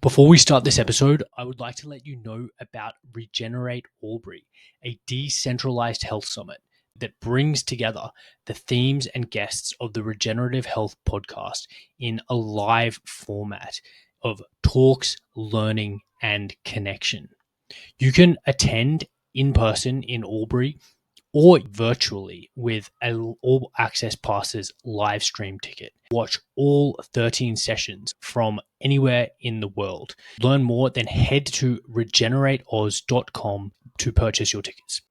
Before we start this episode, I would like to let you know about Regenerate ALBURY, a decentralized health summit that brings together the themes and guests of the Regenerative Health podcast in a live format of talks, learning, and connection. You can attend in person in Albury or virtually with an all access passes live stream ticket. Watch all 13 sessions from anywhere in the world. Learn more, then head to regenerate.oz.com to purchase your tickets.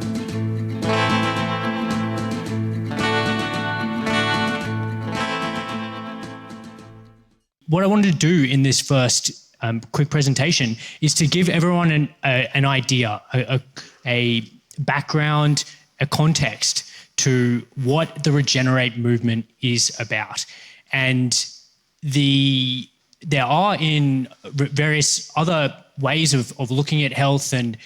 What I wanted to do in this first quick presentation is to give everyone an idea, a background, a context to what the Regenerate movement is about. And there are in various other ways of looking at health and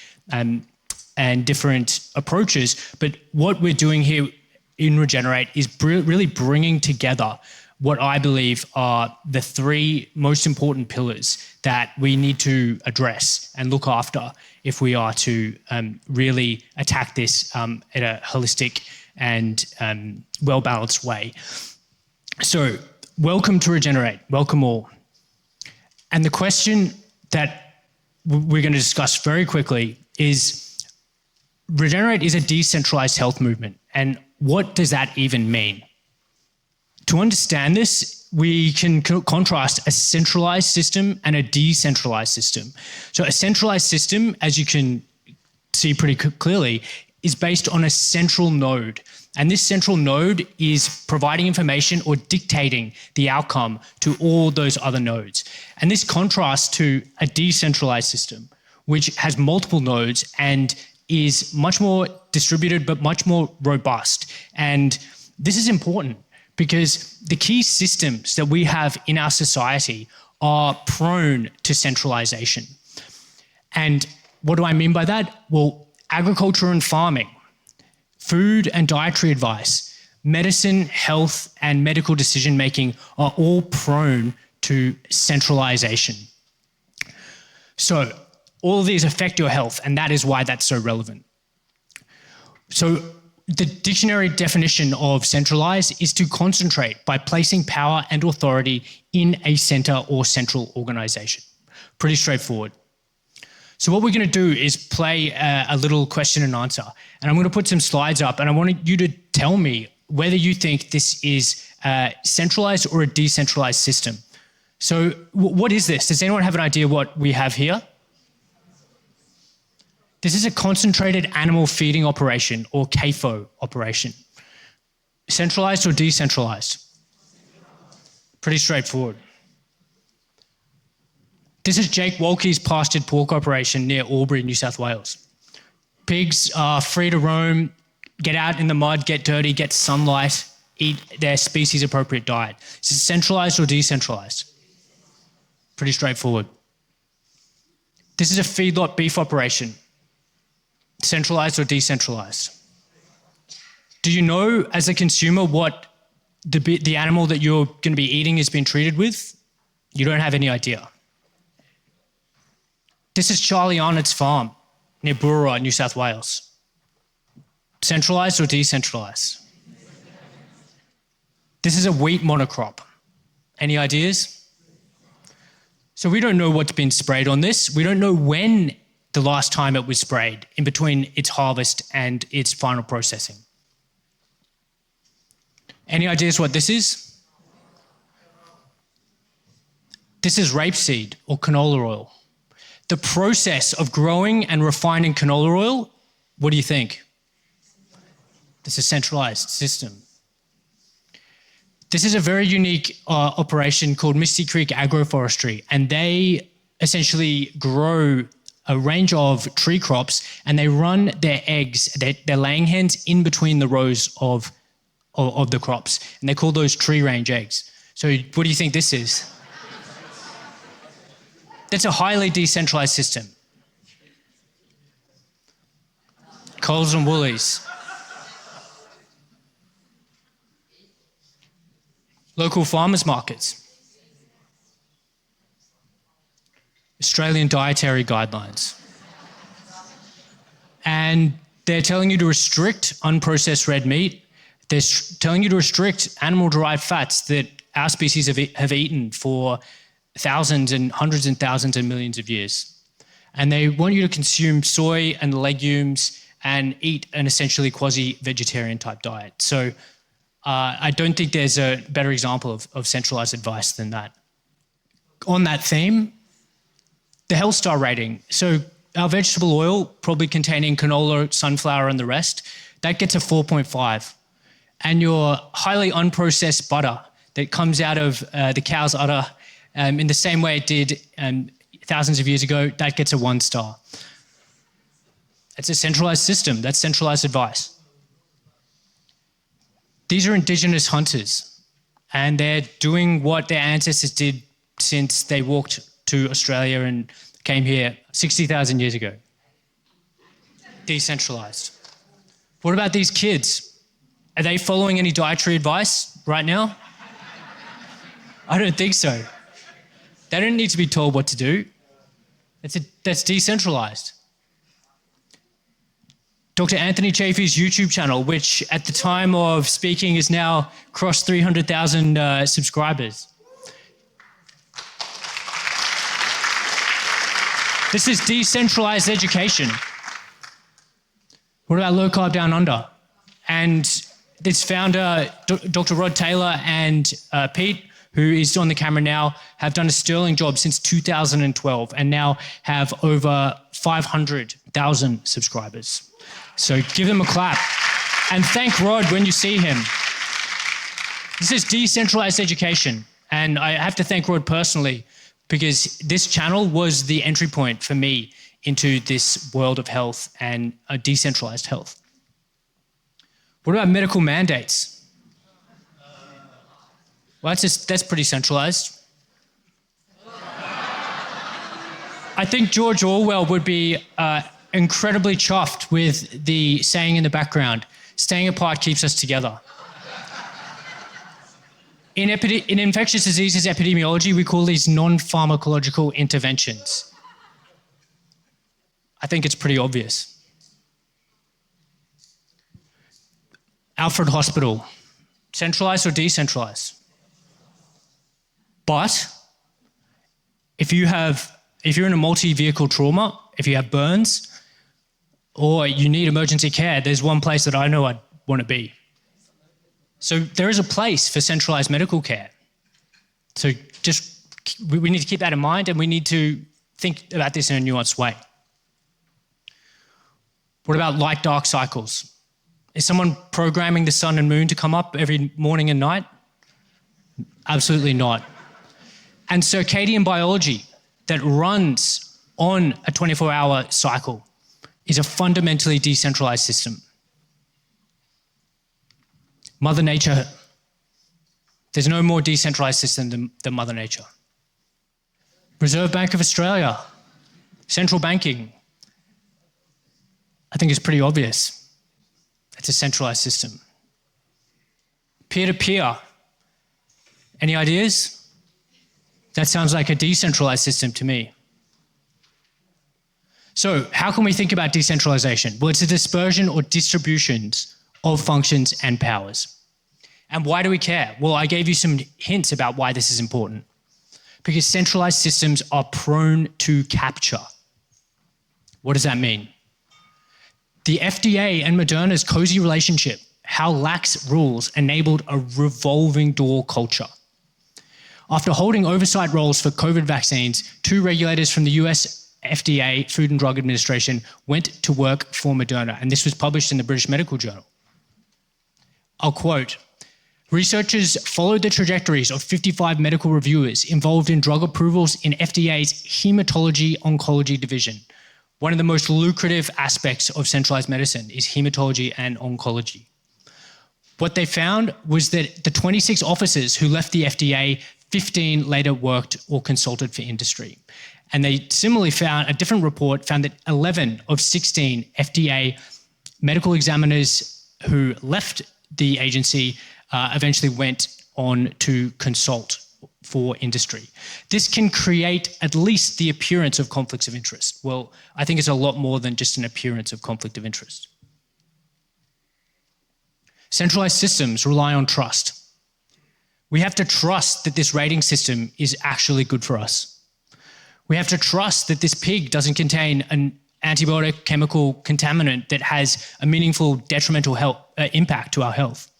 different approaches, but what we're doing here in Regenerate is really bringing together what I believe are the three most important pillars that we need to address and look after if we are to really attack this at a holistic and well-balanced way. So, welcome to Regenerate. Welcome all. And the question that we're going to discuss very quickly is, Regenerate is a decentralized health movement. And what does that even mean? To understand this, we can contrast a centralized system and a decentralized system. So a centralized system, as you can see pretty clearly, is based on a central node. And this central node is providing information or dictating the outcome to all those other nodes. And this contrasts to a decentralized system, which has multiple nodes and is much more distributed but much more robust. And this is important, because the key systems that we have in our society are prone to centralization. And what do I mean by that? Well, agriculture and farming, food and dietary advice, medicine, health, and medical decision-making are all prone to centralization. So all of these affect your health, and that is why that's so relevant. So the dictionary definition of centralized is to concentrate by placing power and authority in a center or central organization. Pretty straightforward. So what we're going to do is play a little question and answer. And I'm going to put some slides up, and I want you to tell me whether you think this is a centralized or a decentralized system. So what is this? Does anyone have an idea what we have here? This is a concentrated animal feeding operation, or CAFO operation. Centralized or decentralized? Pretty straightforward. This is Jake Wolke's pastured pork operation near Albury, New South Wales. Pigs are free to roam, get out in the mud, get dirty, get sunlight, eat their species-appropriate diet. Is this centralized or decentralized? Pretty straightforward. This is a feedlot beef operation. Centralized or decentralized? Do you know as a consumer what the animal that you're going to be eating has been treated with? You don't have any idea. This is Charlie Arnott's farm near Burra, New South Wales. Centralized or decentralized? This is a wheat monocrop. Any ideas? So we don't know what's been sprayed on this. We don't know when the last time it was sprayed in between its harvest and its final processing. Any ideas what this is? This is rapeseed or canola oil. The process of growing and refining canola oil, what do you think? This is a centralized system. This is a very unique operation called Misty Creek Agroforestry, and they essentially grow a range of tree crops, and they run their eggs, their laying hens, in between the rows of the crops, and they call those tree range eggs. So what do you think this is? That's a highly decentralized system. Coles and Woolies. Local farmers markets. Australian Dietary Guidelines. And they're telling you to restrict unprocessed red meat. They're telling you to restrict animal-derived fats that our species have eaten for thousands and hundreds and thousands and millions of years. And they want you to consume soy and legumes and eat an essentially quasi-vegetarian type diet. So I don't think there's a better example of centralized advice than that. On that theme, the Health Star rating. So our vegetable oil, probably containing canola, sunflower, and the rest, that gets a 4.5. And your highly unprocessed butter that comes out of the cow's udder in the same way it did thousands of years ago, that gets a 1 star. It's a centralized system. That's centralized advice. These are indigenous hunters, and they're doing what their ancestors did since they walked to Australia and came here 60,000 years ago. Decentralized. What about these kids? Are they following any dietary advice right now? I don't think so. They don't need to be told what to do. That's decentralized. Dr. Anthony Chaffee's YouTube channel, which at the time of speaking is now crossed 300,000 subscribers. This is decentralized education. What about Low Carb Down Under? And its founder, Dr. Rod Taylor and Pete, who is on the camera now, have done a sterling job since 2012 and now have over 500,000 subscribers. So give them a clap. And thank Rod when you see him. This is decentralized education. And I have to thank Rod personally because this channel was the entry point for me into this world of health and decentralized health. What about medical mandates? Well, that's pretty centralized. I think George Orwell would be incredibly chuffed with the saying in the background, staying apart keeps us together. In infectious diseases epidemiology, we call these non-pharmacological interventions. I think it's pretty obvious. Alfred Hospital, centralized or decentralized? But if you're in a multi-vehicle trauma, if you have burns, or you need emergency care, there's one place that I know I'd want to be. So there is a place for centralized medical care. So we need to keep that in mind, and we need to think about this in a nuanced way. What about light-dark cycles? Is someone programming the sun and moon to come up every morning and night? Absolutely not. And circadian biology that runs on a 24-hour cycle is a fundamentally decentralized system. Mother Nature, there's no more decentralized system than Mother Nature. Reserve Bank of Australia, central banking, I think it's pretty obvious. It's a centralized system. Peer-to-peer, any ideas? That sounds like a decentralized system to me. So how can we think about decentralization? Well, it's a dispersion or distributions of functions and powers. And why do we care? Well, I gave you some hints about why this is important. Because centralized systems are prone to capture. What does that mean? The FDA and Moderna's cozy relationship, how lax rules enabled a revolving door culture. After holding oversight roles for COVID vaccines, 2 regulators from the US FDA, Food and Drug Administration, went to work for Moderna, and this was published in the British Medical Journal. I'll quote, "Researchers followed the trajectories of 55 medical reviewers involved in drug approvals in FDA's hematology-oncology division. One of the most lucrative aspects of centralized medicine is hematology and oncology. What they found was that the 26 officers who left the FDA, 15 later worked or consulted for industry. And they similarly found, a different report found that 11 of 16 FDA medical examiners who left the agency eventually went on to consult for industry. This can create at least the appearance of conflicts of interest. Well, I think it's a lot more than just an appearance of conflict of interest. Centralized systems rely on trust. We have to trust that this rating system is actually good for us. We have to trust that this pig doesn't contain an antibiotic chemical contaminant that has a meaningful detrimental impact to our health.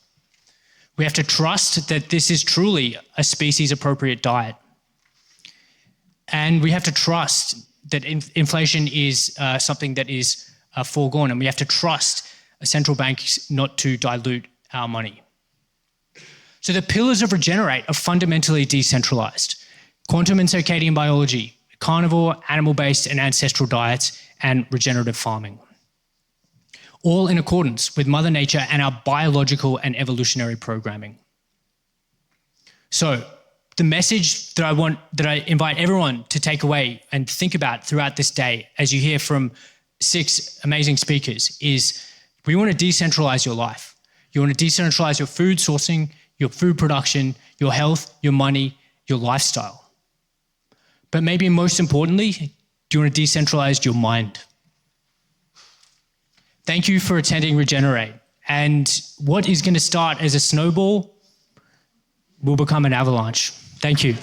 We have to trust that this is truly a species-appropriate diet. And we have to trust that inflation is something that is foregone, and we have to trust a central bank not to dilute our money. So the pillars of Regenerate are fundamentally decentralized. Quantum and circadian biology, carnivore, animal-based and ancestral diets, and regenerative farming. All in accordance with Mother Nature and our biological and evolutionary programming. So the message that I invite everyone to take away and think about throughout this day, as you hear from 6 amazing speakers, is we want to decentralize your life. You want to decentralize your food sourcing, your food production, your health, your money, your lifestyle. But maybe most importantly, do you want to decentralize your mind? Thank you for attending Regenerate. And what is going to start as a snowball will become an avalanche. Thank you.